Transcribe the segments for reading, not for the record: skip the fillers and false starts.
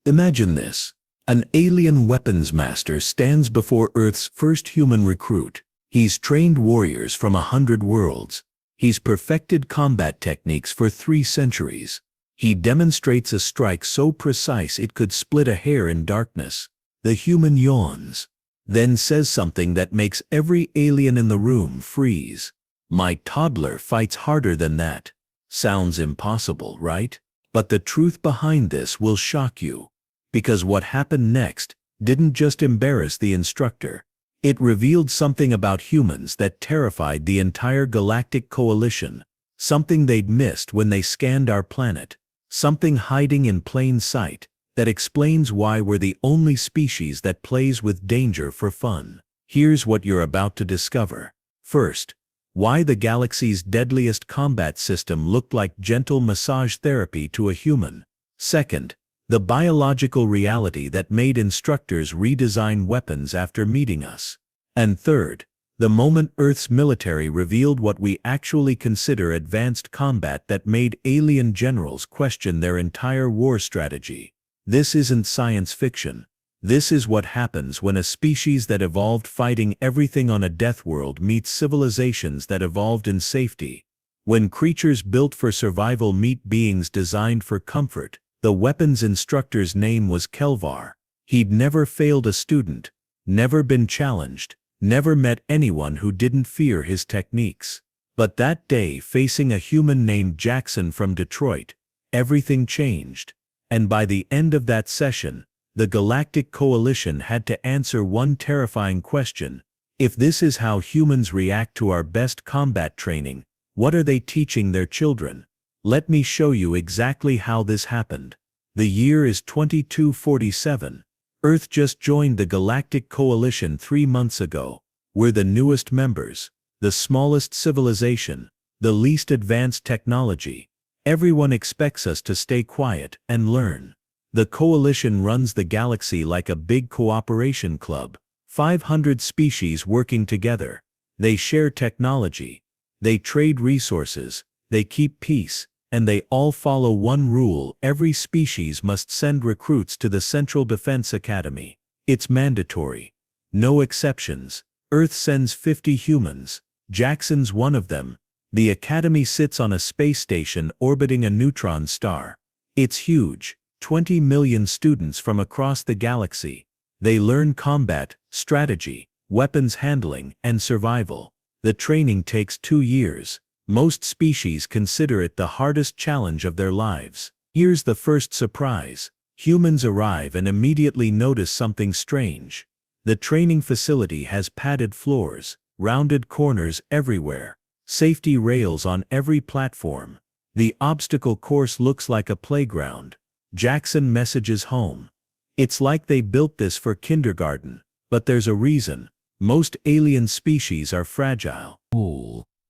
Imagine this. An alien weapons master stands before Earth's first human recruit. He's trained warriors from 100 worlds. He's perfected combat techniques for 3 centuries. He demonstrates a strike so precise it could split a hair in darkness. The human yawns, then says something that makes every alien in the room freeze. My toddler fights harder than that. Sounds impossible, right? But the truth behind this will shock you. Because what happened next didn't just embarrass the instructor. It revealed something about humans that terrified the entire Galactic Coalition. Something they'd missed when they scanned our planet. Something hiding in plain sight that explains why we're the only species that plays with danger for fun. Here's what you're about to discover. First, why the galaxy's deadliest combat system looked like gentle massage therapy to a human. Second, the biological reality that made instructors redesign weapons after meeting us. And third, the moment Earth's military revealed what we actually consider advanced combat that made alien generals question their entire war strategy. This isn't science fiction. This is what happens when a species that evolved fighting everything on a death world meets civilizations that evolved in safety. When creatures built for survival meet beings designed for comfort. The weapons instructor's name was Kelvar. He'd never failed a student, never been challenged, never met anyone who didn't fear his techniques. But that day, facing a human named Jackson from Detroit, everything changed. And by the end of that session, the Galactic Coalition had to answer one terrifying question. If this is how humans react to our best combat training, what are they teaching their children? Let me show you exactly how this happened. The year is 2247. Earth just joined the Galactic Coalition 3 months ago. We're the newest members, the smallest civilization, the least advanced technology. Everyone expects us to stay quiet and learn. The Coalition runs the galaxy like a big cooperation club. 500 species working together. They share technology. They trade resources. They keep peace. And they all follow one rule: every species must send recruits to the Central Defense Academy. It's mandatory. No exceptions. Earth sends 50 humans. Jackson's one of them. The Academy sits on a space station orbiting a neutron star. It's huge. 20 million students from across the galaxy. They learn combat, strategy, weapons handling, and survival. The training takes 2 years. Most species consider it the hardest challenge of their lives. Here's the first surprise. Humans arrive and immediately notice something strange. The training facility has padded floors, rounded corners everywhere, safety rails on every platform. The obstacle course looks like a playground. Jackson messages home. It's like they built this for kindergarten. But there's a reason. Most alien species are fragile.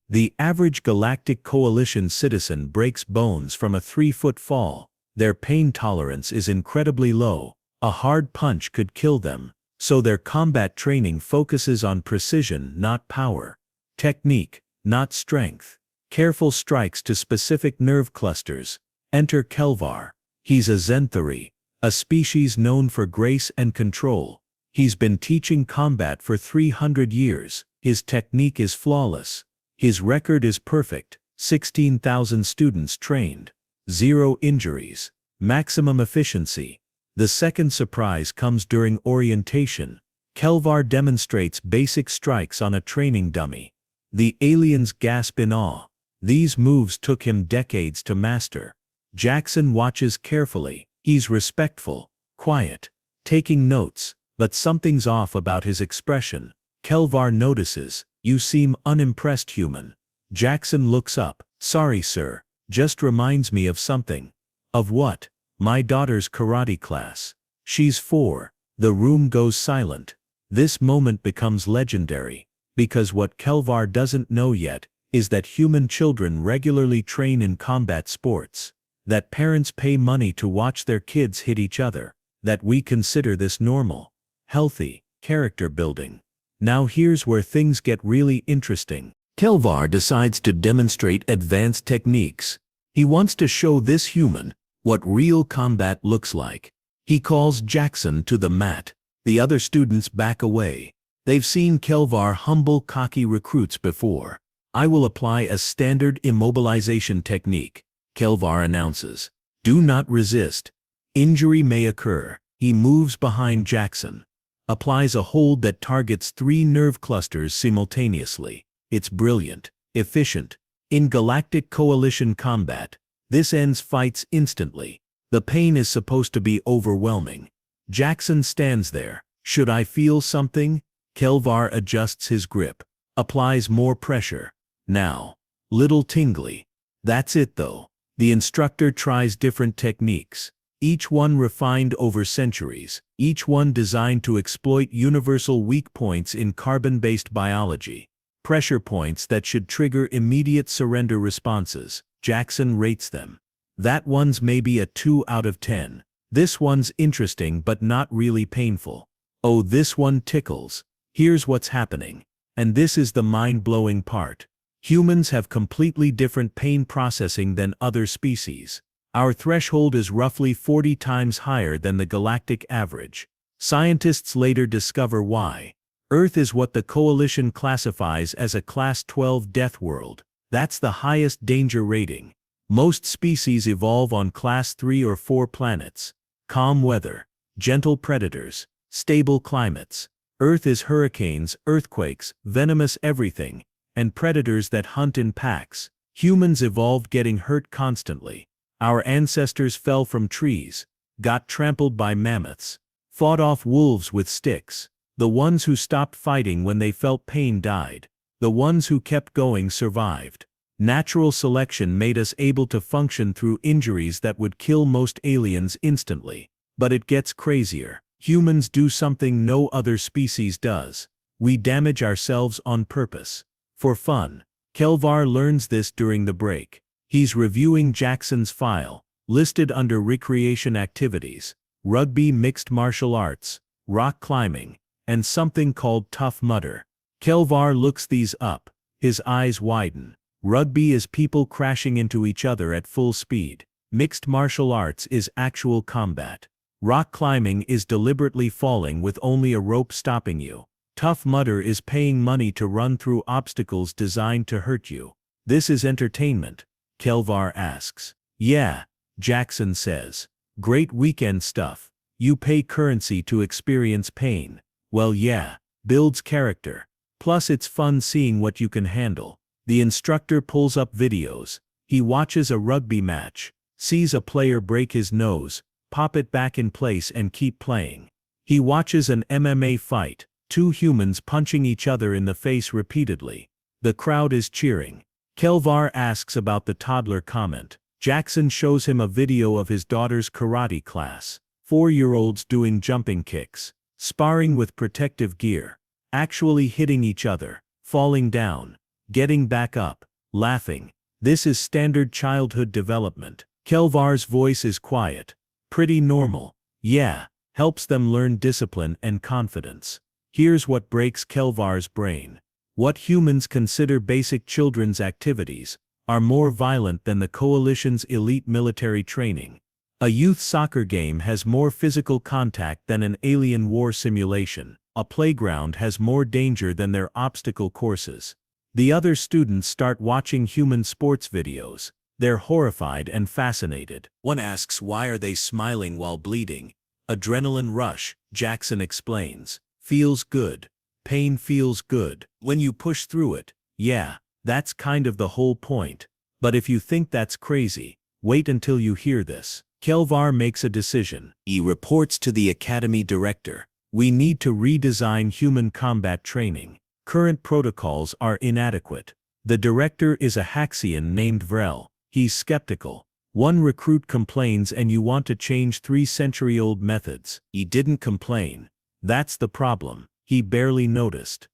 The average Galactic Coalition citizen breaks bones from a 3-foot fall. Their pain tolerance is incredibly low. A hard punch could kill them. So their combat training focuses on precision, not power. Technique, not strength. Careful strikes to specific nerve clusters. Enter Kelvar. He's a Zenthari, a species known for grace and control. He's been teaching combat for 300 years. His technique is flawless. His record is perfect. 16,000 students trained. 0 injuries. Maximum efficiency. The second surprise comes during orientation. Kelvar demonstrates basic strikes on a training dummy. The aliens gasp in awe. These moves took him decades to master. Jackson watches carefully. He's respectful, quiet, taking notes, but something's off about his expression. Kelvar notices, "You seem unimpressed, human." Jackson looks up. "Sorry, sir. Just reminds me of something." "Of what?" "My daughter's karate class. She's 4. The room goes silent. This moment becomes legendary, because what Kelvar doesn't know yet is that human children regularly train in combat sports. That parents pay money to watch their kids hit each other. That we consider this normal, healthy, character building. Now here's where things get really interesting. Kelvar decides to demonstrate advanced techniques. He wants to show this human what real combat looks like. He calls Jackson to the mat. The other students back away. They've seen Kelvar humble cocky recruits before. I will apply a standard immobilization technique, Kelvar announces. Do not resist. Injury may occur. He moves behind Jackson. Applies a hold that targets 3 nerve clusters simultaneously. It's brilliant, efficient. In Galactic Coalition combat, this ends fights instantly. The pain is supposed to be overwhelming. Jackson stands there. Should I feel something? Kelvar adjusts his grip. Applies more pressure. Now. Little tingly. That's it though. The instructor tries different techniques. Each one refined over centuries. Each one designed to exploit universal weak points in carbon-based biology. Pressure points that should trigger immediate surrender responses. Jackson rates them. That one's maybe a 2 out of 10. This one's interesting but not really painful. Oh, this one tickles. Here's what's happening. And this is the mind-blowing part. Humans have completely different pain processing than other species. Our threshold is roughly 40 times higher than the galactic average. Scientists later discover why. Earth is what the Coalition classifies as a Class 12 death world. That's the highest danger rating. Most species evolve on Class 3 or 4 planets. Calm weather, gentle predators, stable climates. Earth is hurricanes, earthquakes, venomous everything, and predators that hunt in packs. Humans evolved getting hurt constantly. Our ancestors fell from trees, got trampled by mammoths, fought off wolves with sticks. The ones who stopped fighting when they felt pain died. The ones who kept going survived. Natural selection made us able to function through injuries that would kill most aliens instantly. But it gets crazier. Humans do something no other species does. We damage ourselves on purpose. For fun. Kelvar learns this during the break. He's reviewing Jackson's file, listed under recreation activities, rugby, mixed martial arts, rock climbing, and something called Tough Mudder. Kelvar looks these up. His eyes widen. Rugby is people crashing into each other at full speed. Mixed martial arts is actual combat. Rock climbing is deliberately falling with only a rope stopping you. Tough Mudder is paying money to run through obstacles designed to hurt you. This is entertainment, Kelvar asks. Yeah, Jackson says. Great weekend stuff. You pay currency to experience pain. Well yeah, builds character. Plus it's fun seeing what you can handle. The instructor pulls up videos. He watches a rugby match, sees a player break his nose, pop it back in place and keep playing. He watches an MMA fight, 2 humans punching each other in the face repeatedly. The crowd is cheering. Kelvar asks about the toddler comment. Jackson shows him a video of his daughter's karate class. 4-year-olds doing jumping kicks, sparring with protective gear, actually hitting each other, falling down, getting back up, laughing. This is standard childhood development. Kelvar's voice is quiet. Pretty normal. Yeah, helps them learn discipline and confidence. Here's what breaks Kelvar's brain. What humans consider basic children's activities are more violent than the Coalition's elite military training. A youth soccer game has more physical contact than an alien war simulation. A playground has more danger than their obstacle courses. The other students start watching human sports videos. They're horrified and fascinated. One asks, why are they smiling while bleeding? Adrenaline rush, Jackson explains. Feels good. Pain feels good. When you push through it. Yeah, that's kind of the whole point. But if you think that's crazy, wait until you hear this. Kelvar makes a decision. He reports to the Academy director. We need to redesign human combat training. Current protocols are inadequate. The director is a Haxian named Vrel. He's skeptical. One recruit complains and you want to change 3-century-old methods. He didn't complain. That's the problem. He barely noticed.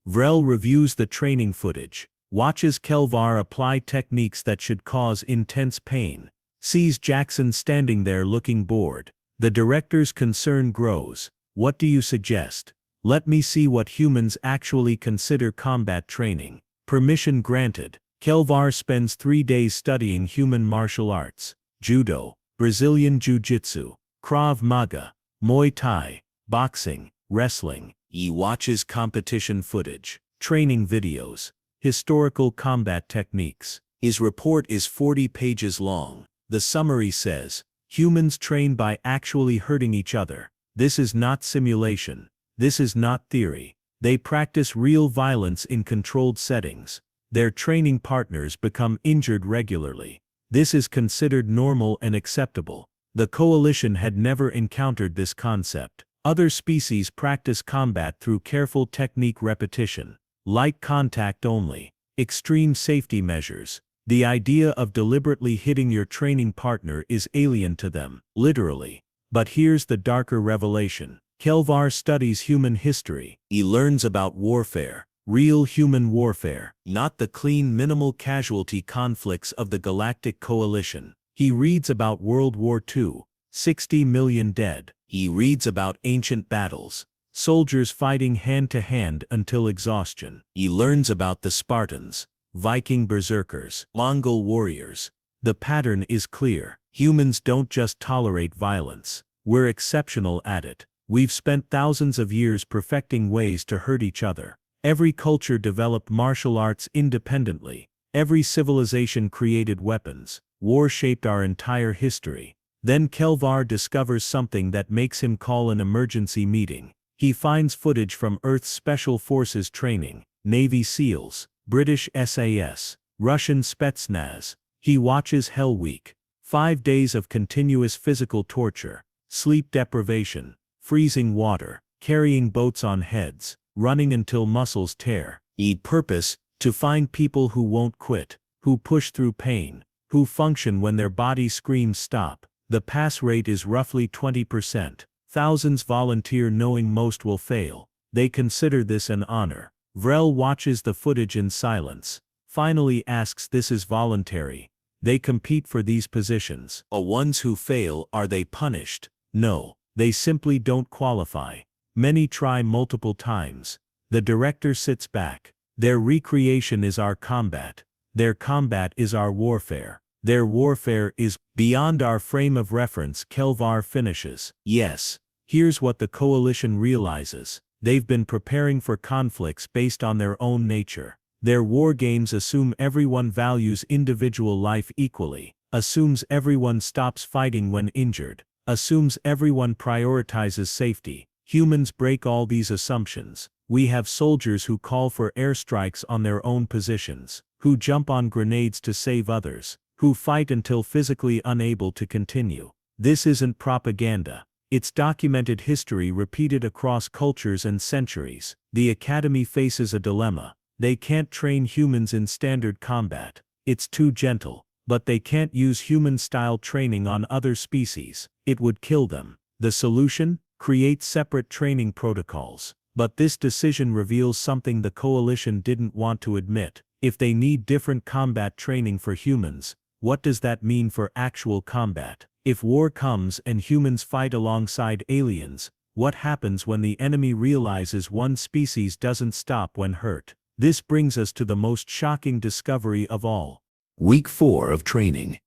Vrel reviews the training footage, watches Kelvar apply techniques that should cause intense pain, sees Jackson standing there looking bored. The director's concern grows. What do you suggest? Let me see what humans actually consider combat training. Permission granted. Kelvar spends 3 days studying human martial arts, judo, Brazilian jiu-jitsu, Krav Maga, Muay Thai, boxing, wrestling. He watches competition footage, training videos, historical combat techniques. His report is 40 pages long. The summary says, humans train by actually hurting each other. This is not simulation. This is not theory. They practice real violence in controlled settings. Their training partners become injured regularly. This is considered normal and acceptable. The coalition had never encountered this concept. Other species practice combat through careful technique repetition, light contact only, extreme safety measures. The idea of deliberately hitting your training partner is alien to them, literally. But here's the darker revelation. Kelvar studies human history. He learns about warfare, real human warfare, not the clean minimal casualty conflicts of the Galactic Coalition. He reads about World War II, 60 million dead. He reads about ancient battles, soldiers fighting hand-to-hand until exhaustion. He learns about the Spartans, Viking berserkers, Mongol warriors. The pattern is clear. Humans don't just tolerate violence. We're exceptional at it. We've spent thousands of years perfecting ways to hurt each other. Every culture developed martial arts independently. Every civilization created weapons. War shaped our entire history. Then Kelvar discovers something that makes him call an emergency meeting. He finds footage from Earth's Special Forces training, Navy SEALs, British SAS, Russian Spetsnaz. He watches Hell Week. 5 days of continuous physical torture, sleep deprivation, freezing water, carrying boats on heads, running until muscles tear. Eat purpose, to find people who won't quit, who push through pain, who function when their body screams stop. The pass rate is roughly 20%. Thousands volunteer knowing most will fail. They consider this an honor. Vrel watches the footage in silence. Finally asks, this is voluntary. They compete for these positions. The ones who fail, are they punished? No. They simply don't qualify. Many try multiple times. The director sits back. Their recreation is our combat. Their combat is our warfare. Their warfare is beyond our frame of reference. Kelvar finishes. Yes. Here's what the coalition realizes. They've been preparing for conflicts based on their own nature. Their war games assume everyone values individual life equally, assumes everyone stops fighting when injured, assumes everyone prioritizes safety. Humans break all these assumptions. We have soldiers who call for airstrikes on their own positions, who jump on grenades to save others, who fight until physically unable to continue. This isn't propaganda. It's documented history repeated across cultures and centuries. The Academy faces a dilemma. They can't train humans in standard combat. It's too gentle. But they can't use human-style training on other species. It would kill them. The solution? Create separate training protocols. But this decision reveals something the coalition didn't want to admit. If they need different combat training for humans, what does that mean for actual combat? If war comes and humans fight alongside aliens, what happens when the enemy realizes one species doesn't stop when hurt? This brings us to the most shocking discovery of all. Week 4 of training.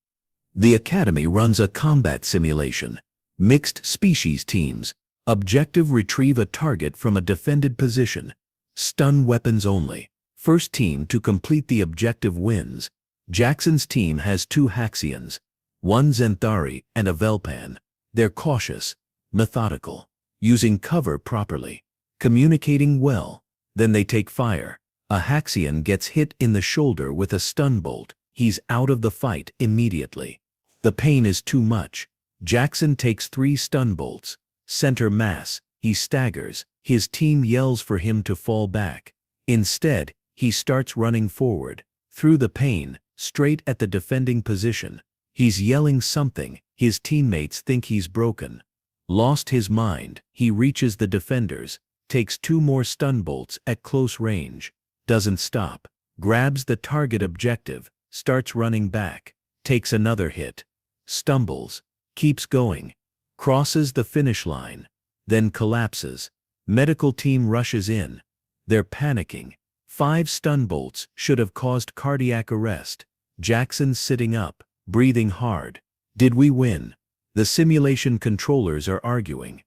The Academy runs a combat simulation. Mixed species teams. Objective: retrieve a target from a defended position. Stun weapons only. First team to complete the objective wins. Jackson's team has 2 Haxians, 1 Zenthari and a Velpan. They're cautious, methodical, using cover properly, communicating well. Then they take fire. A Haxian gets hit in the shoulder with a stun bolt. He's out of the fight immediately. The pain is too much. Jackson takes 3 stun bolts. Center mass. He staggers. His team yells for him to fall back. Instead, he starts running forward, through the pain, straight at the defending position. He's yelling something. His teammates think he's broken. Lost his mind. He reaches the defenders, takes 2 more stun bolts at close range. Doesn't stop. Grabs the target objective, starts running back, takes another hit, stumbles, keeps going, crosses the finish line, then collapses. Medical team rushes in. They're panicking. 5 stun bolts should have caused cardiac arrest. Jackson's sitting up, breathing hard. Did we win? The simulation controllers are arguing.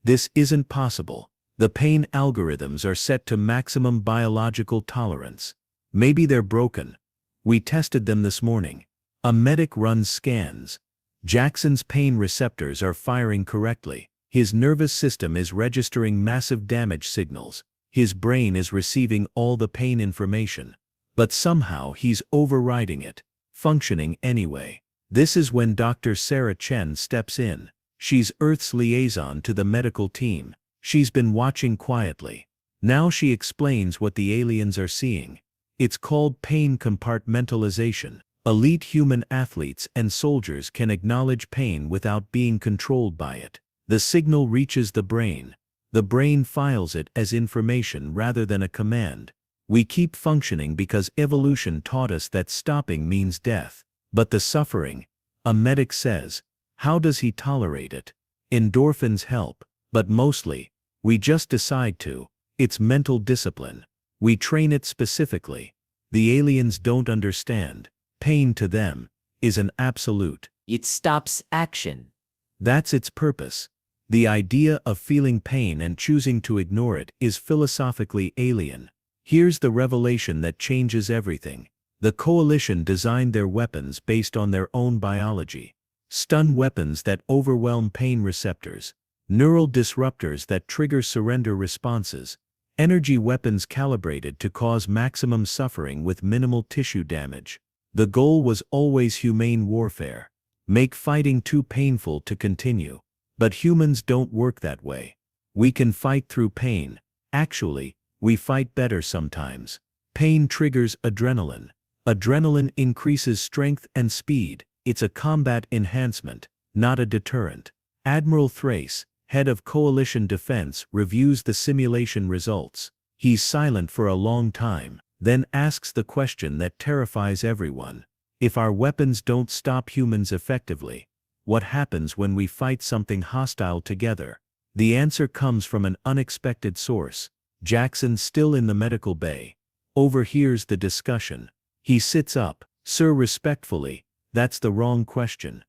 This isn't possible. The pain algorithms are set to maximum biological tolerance. Maybe they're broken. We tested them this morning. A medic runs scans. Jackson's pain receptors are firing correctly. His nervous system is registering massive damage signals. His brain is receiving all the pain information. But somehow he's overriding it, functioning anyway. This is when Dr. Sarah Chen steps in. She's Earth's liaison to the medical team. She's been watching quietly. Now she explains what the aliens are seeing. It's called pain compartmentalization. Elite human athletes and soldiers can acknowledge pain without being controlled by it. The signal reaches the brain. The brain files it as information rather than a command. We keep functioning because evolution taught us that stopping means death. But the suffering, a medic says, how does he tolerate it? Endorphins help, but mostly, we just decide to. It's mental discipline. We train it specifically. The aliens don't understand. Pain to them is an absolute. It stops action. That's its purpose. The idea of feeling pain and choosing to ignore it is philosophically alien. Here's the revelation that changes everything. The Coalition designed their weapons based on their own biology. Stun weapons that overwhelm pain receptors. Neural disruptors that trigger surrender responses. Energy weapons calibrated to cause maximum suffering with minimal tissue damage. The goal was always humane warfare. Make fighting too painful to continue. But humans don't work that way. We can fight through pain. Actually, we fight better sometimes. Pain triggers adrenaline. Adrenaline increases strength and speed. It's a combat enhancement, not a deterrent. Admiral Thrace, head of Coalition Defense, reviews the simulation results. He's silent for a long time, then asks the question that terrifies everyone. If our weapons don't stop humans effectively, what happens when we fight something hostile together? The answer comes from an unexpected source. Jackson, still in the medical bay, overhears the discussion. He sits up. Sir, respectfully, that's the wrong question.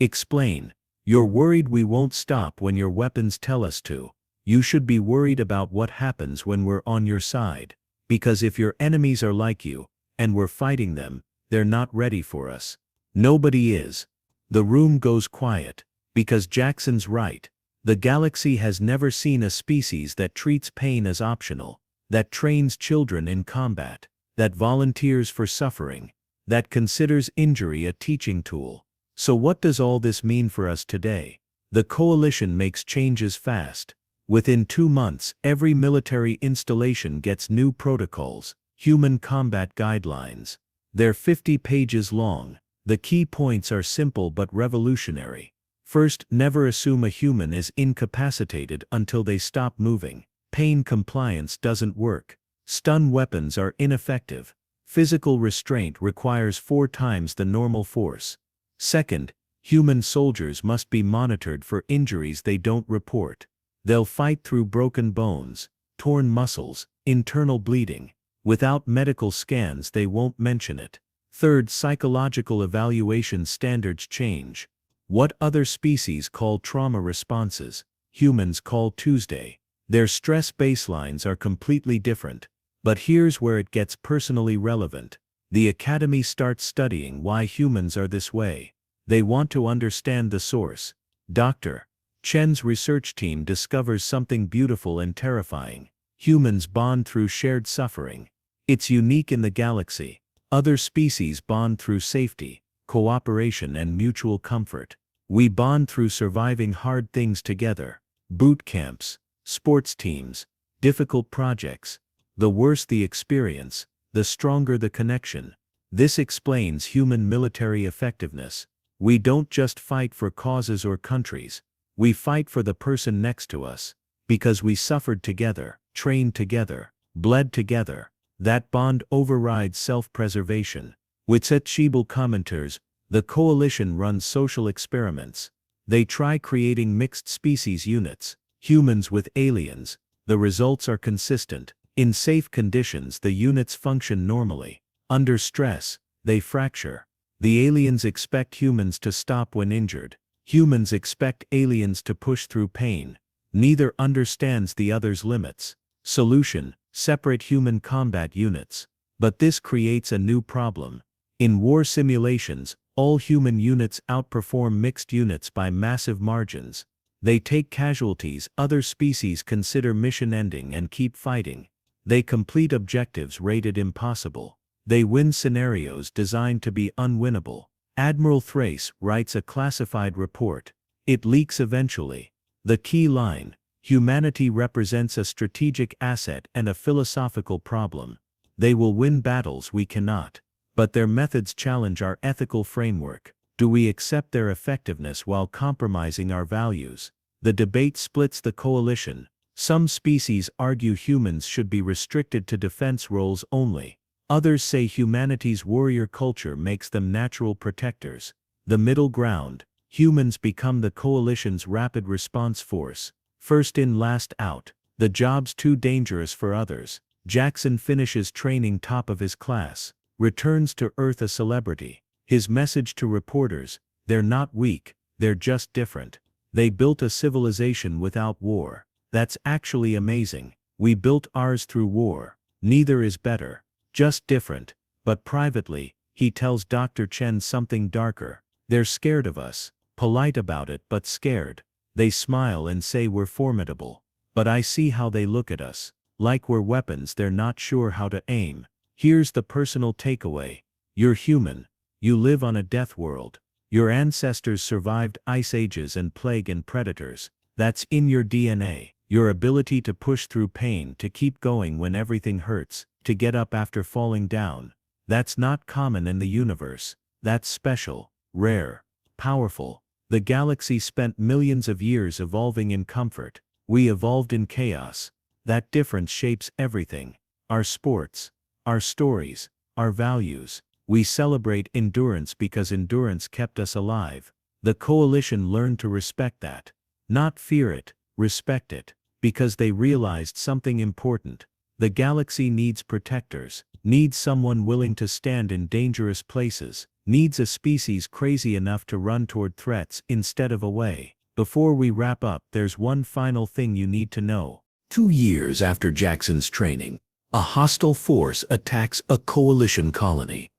Explain. You're worried we won't stop when your weapons tell us to. You should be worried about what happens when we're on your side. Because if your enemies are like you, and we're fighting them, they're not ready for us. Nobody is. The room goes quiet. Because Jackson's right. The galaxy has never seen a species that treats pain as optional, that trains children in combat, that volunteers for suffering, that considers injury a teaching tool. So what does all this mean for us today? The Coalition makes changes fast. Within 2 months, every military installation gets new protocols, human combat guidelines. They're 50 pages long. The key points are simple but revolutionary. First, never assume a human is incapacitated until they stop moving. Pain compliance doesn't work. Stun weapons are ineffective. Physical restraint requires 4 times the normal force. Second, human soldiers must be monitored for injuries they don't report. They'll fight through broken bones, torn muscles, internal bleeding. Without medical scans, they won't mention it. Third, psychological evaluation standards change. What other species call trauma responses, humans call Tuesday. Their stress baselines are completely different. But here's where it gets personally relevant. The Academy starts studying why humans are this way. They want to understand the source. Dr. Chen's research team discovers something beautiful and terrifying. Humans bond through shared suffering. It's unique in the galaxy. Other species bond through safety, cooperation, and mutual comfort. We bond through surviving hard things together. Boot camps, sports teams, difficult projects. The worse the experience, the stronger the connection. This explains human military effectiveness. We don't just fight for causes or countries. We fight for the person next to us. Because we suffered together, trained together, bled together. That bond overrides self-preservation. Witzet commenters, the Coalition runs social experiments. They try creating mixed species units, humans with aliens. The results are consistent. In safe conditions, the units function normally. Under stress, they fracture. The aliens expect humans to stop when injured. Humans expect aliens to push through pain. Neither understands the other's limits. Solution: separate human combat units. But this creates a new problem. In war simulations, all human units outperform mixed units by massive margins. They take casualties other species consider mission-ending and keep fighting. They complete objectives rated impossible. They win scenarios designed to be unwinnable. Admiral Thrace writes a classified report. It leaks eventually. The key line: humanity represents a strategic asset and a philosophical problem. They will win battles we cannot. But their methods challenge our ethical framework. Do we accept their effectiveness while compromising our values? The debate splits the coalition. Some species argue humans should be restricted to defense roles only. Others say humanity's warrior culture makes them natural protectors. The middle ground: humans become the coalition's rapid response force. First in, last out. The job's too dangerous for others. Jackson finishes training top of his class. Returns to Earth a celebrity. His message to reporters: they're not weak, they're just different. They built a civilization without war. That's actually amazing. We built ours through war. Neither is better. Just different. But privately, he tells Dr. Chen something darker. They're scared of us. Polite about it but scared. They smile and say we're formidable. But I see how they look at us. Like we're weapons they're not sure how to aim. Here's the personal takeaway. You're human. You live on a death world. Your ancestors survived ice ages and plague and predators. That's in your DNA. Your ability to push through pain, to keep going when everything hurts, to get up after falling down. That's not common in the universe. That's special, rare, powerful. The galaxy spent millions of years evolving in comfort. We evolved in chaos. That difference shapes everything. Our sports, our stories, our values. We celebrate endurance because endurance kept us alive. The coalition learned to respect that. Not fear it, respect it. Because they realized something important. The galaxy needs protectors, needs someone willing to stand in dangerous places, needs a species crazy enough to run toward threats instead of away. Before we wrap up, there's one final thing you need to know. 2 years after Jackson's training, a hostile force attacks a coalition colony.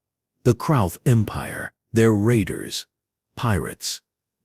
The Krauth Empire. They're raiders. Pirates.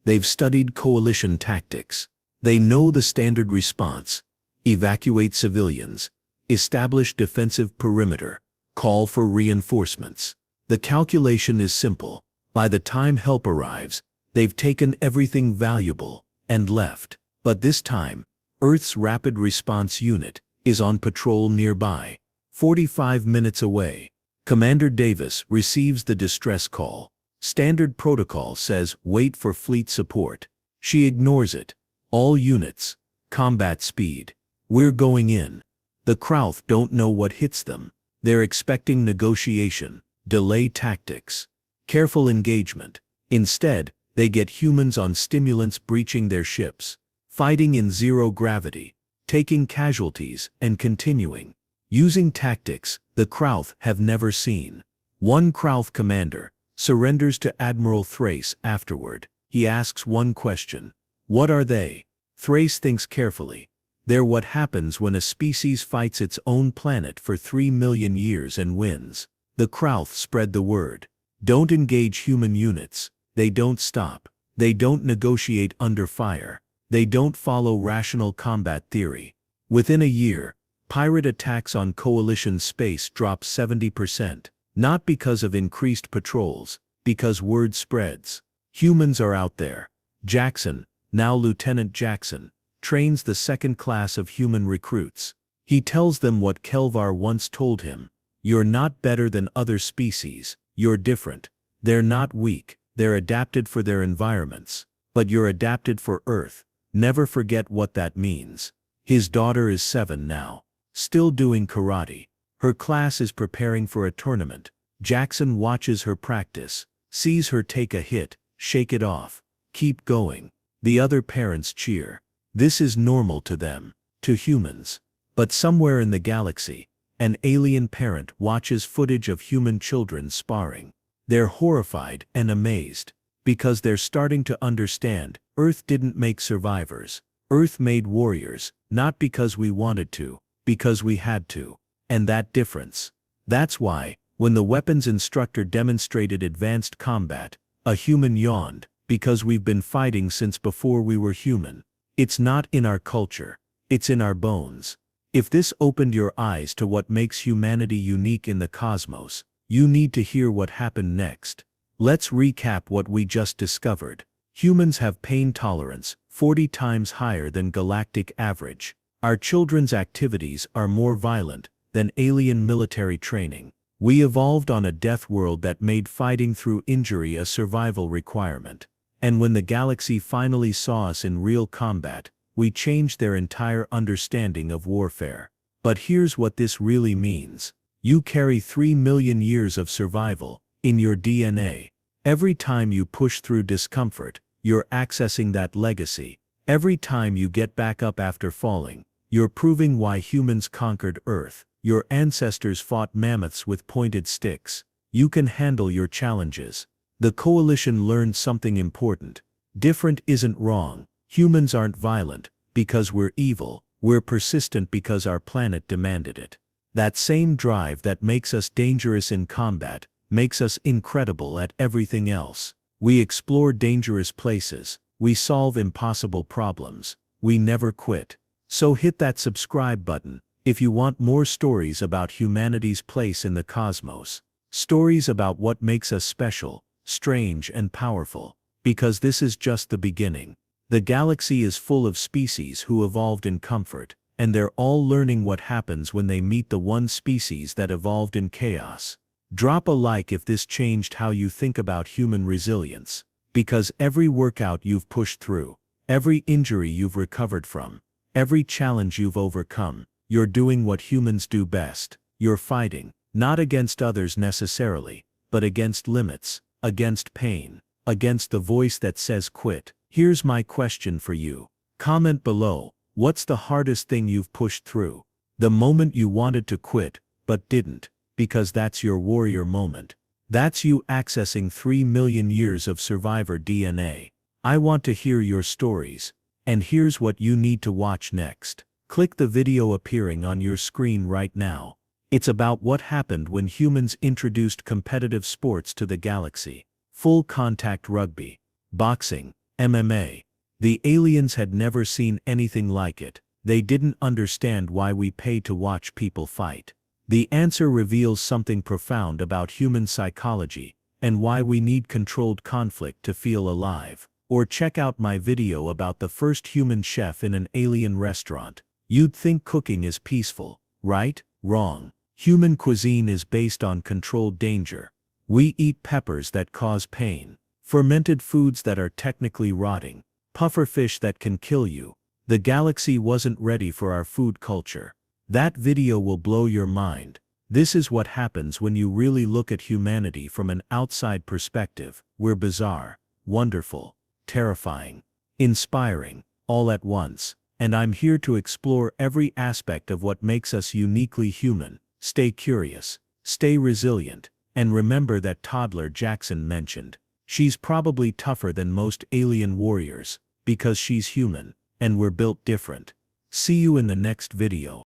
They've studied coalition tactics. They know the standard response: evacuate civilians, establish defensive perimeter, call for reinforcements. The calculation is simple. By the time help arrives, they've taken everything valuable and left. But this time, Earth's Rapid Response Unit is on patrol nearby. 45 minutes away, Commander Davis receives the distress call. Standard protocol says wait for fleet support. She ignores it. All units, combat speed. We're going in. The Krauth don't know what hits them. They're expecting negotiation, delay tactics, careful engagement. Instead, they get humans on stimulants breaching their ships, fighting in zero gravity, taking casualties and continuing, using tactics the Krauth have never seen. One Krauth commander surrenders to Admiral Thrace afterward. He asks one question: what are they? Thrace thinks carefully. They're what happens when a species fights its own planet for 3 million years and wins. The Krauth spread the word. Don't engage human units. They don't stop. They don't negotiate under fire. They don't follow rational combat theory. Within a year, pirate attacks on coalition space drop 70%. Not because of increased patrols, because word spreads. Humans are out there. Jackson, now Lieutenant Jackson, trains the second class of human recruits. He tells them what Kelvar once told him: you're not better than other species, you're different. They're not weak, they're adapted for their environments. But you're adapted for Earth. Never forget what that means. His daughter is 7 now, still doing karate. Her class is preparing for a tournament. Jackson watches her practice, sees her take a hit, shake it off, keep going. The other parents cheer. This is normal to them, to humans. But somewhere in the galaxy, an alien parent watches footage of human children sparring. They're horrified and amazed. Because they're starting to understand, Earth didn't make survivors. Earth made warriors, not because we wanted to, because we had to. And that difference. That's why, when the weapons instructor demonstrated advanced combat, a human yawned, because we've been fighting since before we were human. It's not in our culture. It's in our bones. If this opened your eyes to what makes humanity unique in the cosmos, you need to hear what happened next. Let's recap what we just discovered. Humans have pain tolerance 40 times higher than galactic average. Our children's activities are more violent than alien military training. We evolved on a death world that made fighting through injury a survival requirement. And when the galaxy finally saw us in real combat, we changed their entire understanding of warfare. But here's what this really means. You carry 3 million years of survival in your DNA. Every time you push through discomfort, you're accessing that legacy. Every time you get back up after falling, you're proving why humans conquered Earth. Your ancestors fought mammoths with pointed sticks. You can handle your challenges. The Coalition learned something important. Different isn't wrong. Humans aren't violent because we're evil. We're persistent because our planet demanded it. That same drive that makes us dangerous in combat makes us incredible at everything else. We explore dangerous places. We solve impossible problems. We never quit. So hit that subscribe button if you want more stories about humanity's place in the cosmos. Stories about what makes us special, strange and powerful. Because this is just the beginning. The galaxy is full of species who evolved in comfort, and they're all learning what happens when they meet the one species that evolved in chaos. Drop a like if this changed how you think about human resilience. Because every workout you've pushed through, every injury you've recovered from, every challenge you've overcome, you're doing what humans do best. You're fighting, not against others necessarily, but against limits, against pain, against the voice that says quit. Here's my question for you. Comment below, what's the hardest thing you've pushed through? The moment you wanted to quit, but didn't, because that's your warrior moment. That's you accessing 3 million years of survivor DNA. I want to hear your stories. And here's what you need to watch next. Click the video appearing on your screen right now. It's about what happened when humans introduced competitive sports to the galaxy. Full contact rugby, boxing, MMA. The aliens had never seen anything like it. They didn't understand why we pay to watch people fight. The answer reveals something profound about human psychology and why we need controlled conflict to feel alive. Or check out my video about the first human chef in an alien restaurant. You'd think cooking is peaceful, right? Wrong. Human cuisine is based on controlled danger. We eat peppers that cause pain, fermented foods that are technically rotting, puffer fish that can kill you. The galaxy wasn't ready for our food culture. That video will blow your mind. This is what happens when you really look at humanity from an outside perspective. We're bizarre, wonderful, terrifying, inspiring, all at once. And I'm here to explore every aspect of what makes us uniquely human. Stay curious, stay resilient, and remember that Toddler Jackson mentioned. She's probably tougher than most alien warriors, because she's human, and we're built different. See you in the next video.